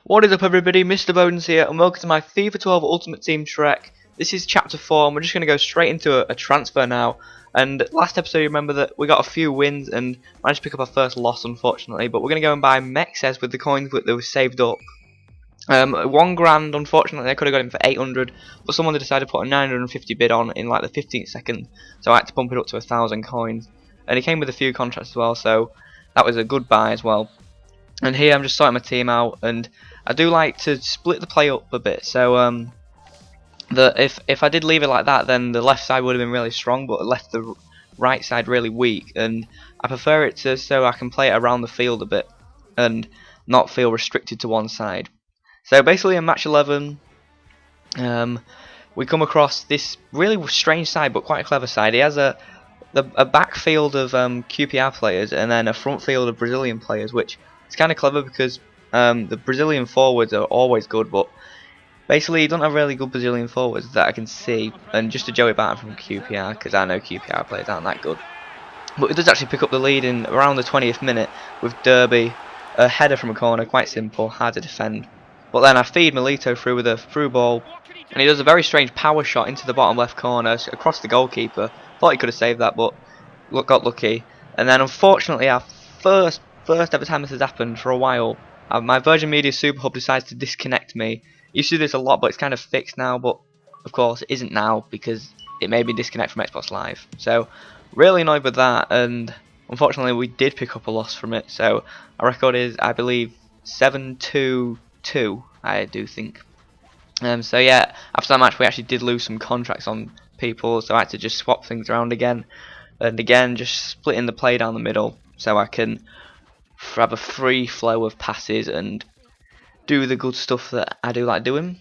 What is up everybody, Mr. Bones here, and welcome to my FIFA 12 Ultimate Team Trek. This is chapter 4 and we're just going to go straight into a transfer now. And last episode you remember that we got a few wins and managed to pick up our first loss unfortunately, but we're going to go and buy Mexes with the coins that were saved up. £1 unfortunately I could have got him for 800, but someone decided to put a 950 bid on in like the 15th second, so I had to pump it up to 1,000 coins. And he came with a few contracts as well, so that was a good buy as well. And here I'm just sorting my team out, and I do like to split the play up a bit, so that if I did leave it like that, then the left side would have been really strong, but it left the right side really weak, and I prefer it to so I can play it around the field a bit and not feel restricted to one side. So basically in match 11 we come across this really strange side but quite a clever side. He has a backfield of QPR players and then a front field of Brazilian players, which is kind of clever because the Brazilian forwards are always good, but basically you don't have really good Brazilian forwards that I can see, and just a Joey Barton from QPR, because I know QPR players aren't that good. But it does actually pick up the lead in around the 20th minute with Derby, a header from a corner, quite simple, hard to defend. But then I feed Milito through with a through ball, and he does a very strange power shot into the bottom left corner across the goalkeeper. Thought he could have saved that, but got lucky. And then unfortunately our first ever time this has happened for a while, my Virgin Media Super Hub decides to disconnect me. You see this a lot, but it's kind of fixed now, but of course it isn't now because it made me disconnect from Xbox Live. So really annoyed with that, and unfortunately we did pick up a loss from it. So our record is, I believe, 7-2-2, I do think. So yeah, after that match we actually did lose some contracts on people, so I had to just swap things around again, and again just splitting the play down the middle so I can have a free flow of passes and do the good stuff that I do like doing.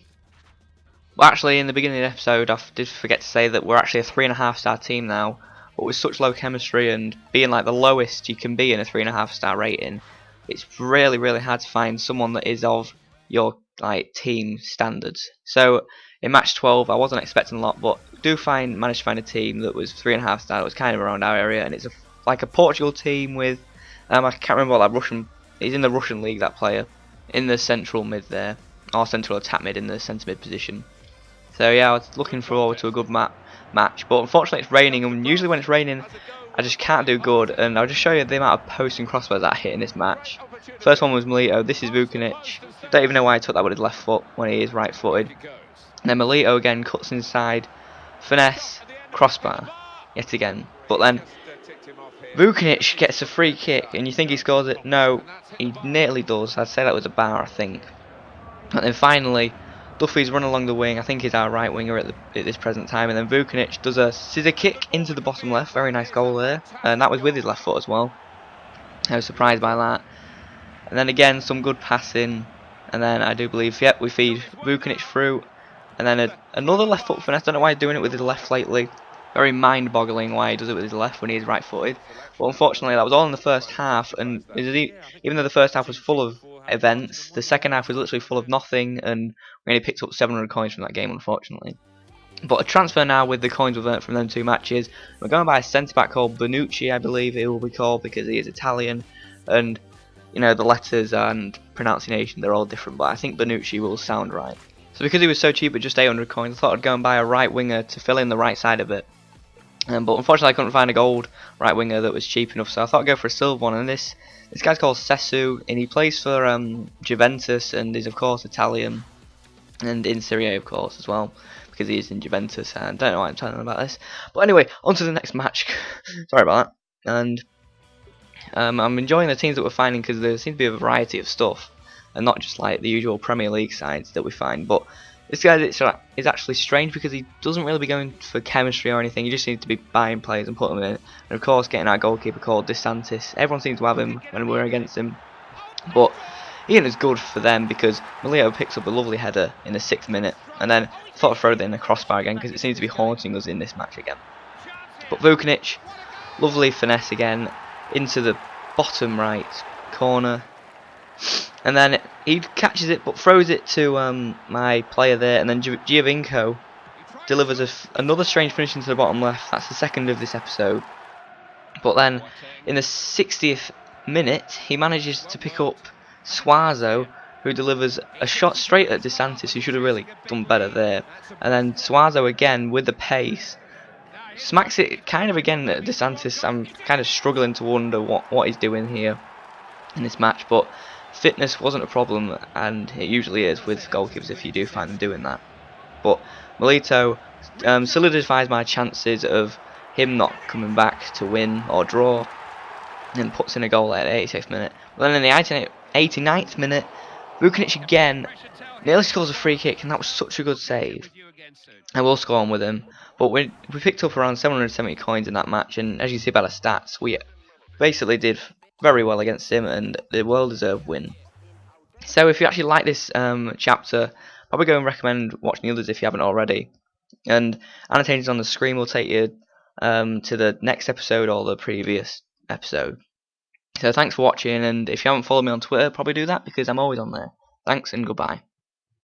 Well, actually in the beginning of the episode I did forget to say that we're actually a 3.5 star team now, but with such low chemistry and being like the lowest you can be in a 3.5 star rating, it's really hard to find someone that is of your like team standards. So in match 12 I wasn't expecting a lot, but managed to find a team that was 3.5 star that was kind of around our area, and it's like a Portugal team with I can't remember what that Russian, he's in the Russian league, that player, in the central mid there, or central attack mid in the centre mid position. So yeah, I was looking forward to a good match, but unfortunately it's raining, and usually when it's raining I just can't do good, and I'll just show you the amount of posts and crossbars that I hit in this match. First one was Milito, this is Vukinic. Don't even know why I took that with his left foot when he is right footed. And then Milito again cuts inside, finesse, crossbar, yet again. But then Vukinic gets a free kick, and you think he scores it? No, he nearly does. I'd say that was a bar, I think. And then finally, Duffy's run along the wing. I think he's our right winger at this present time. And then Vukinic does a scissor kick into the bottom left. Very nice goal there. And that was with his left foot as well. I was surprised by that. And then again, some good passing. And then I do believe, yep, we feed Vukinic through. And then another left foot finesse. I don't know why he's doing it with his left lately. Very mind-boggling why he does it with his left when he is right-footed. But unfortunately that was all in the first half, and even though the first half was full of events, the second half was literally full of nothing, and we only picked up 700 coins from that game unfortunately. But a transfer now with the coins we've earned from them two matches. We're going by a centre-back called Bonucci, I believe it will be called, because he is Italian, and you know the letters and pronunciation, they're all different, but I think Bonucci will sound right. So because he was so cheap at just 800 coins, I thought I'd go and buy a right winger to fill in the right side of it. But unfortunately I couldn't find a gold right winger that was cheap enough, so I thought I'd go for a silver one. And this guy's called Sesu, and he plays for Juventus, and is of course Italian, and in Serie A of course as well, because he is in Juventus. And I don't know why I'm telling him about this, but anyway, on to the next match. Sorry about that. And I'm enjoying the teams that we're finding, because there seems to be a variety of stuff, and not just like the usual Premier League sides that we find. But this guy is actually strange because he doesn't really be going for chemistry or anything. He just seems to be buying players and putting them in. And of course getting our goalkeeper called DeSantis. Everyone seems to have him when we're against him. But he isn't as good for them because Milito picks up a lovely header in the 6th minute. And then I thought I'd throw it in the crossbar again because it seems to be haunting us in this match again. But Vukinic, lovely finesse again into the bottom right corner. And then he catches it but throws it to my player there, and then Giovinco delivers another strange finish into the bottom left. That's the second of this episode. But then in the 60th minute he manages to pick up Suazo, who delivers a shot straight at DeSantis, who should have really done better there. And then Suazo again with the pace smacks it kind of again at DeSantis. I'm kind of struggling to wonder what he's doing here in this match, but fitness wasn't a problem, and it usually is with goalkeepers if you do find them doing that. But Milito solidifies my chances of him not coming back to win or draw, and puts in a goal at the 86th minute. But then in the 89th minute, Vukanic again nearly scores a free kick, and that was such a good save. I will score on with him, but we picked up around 770 coins in that match, and as you see by the stats, we basically did very well against him, and the well-deserved win. So if you actually like this chapter, probably go and recommend watching the others if you haven't already. And annotations on the screen will take you to the next episode or the previous episode. So thanks for watching, and if you haven't followed me on Twitter, probably do that because I'm always on there. Thanks and goodbye.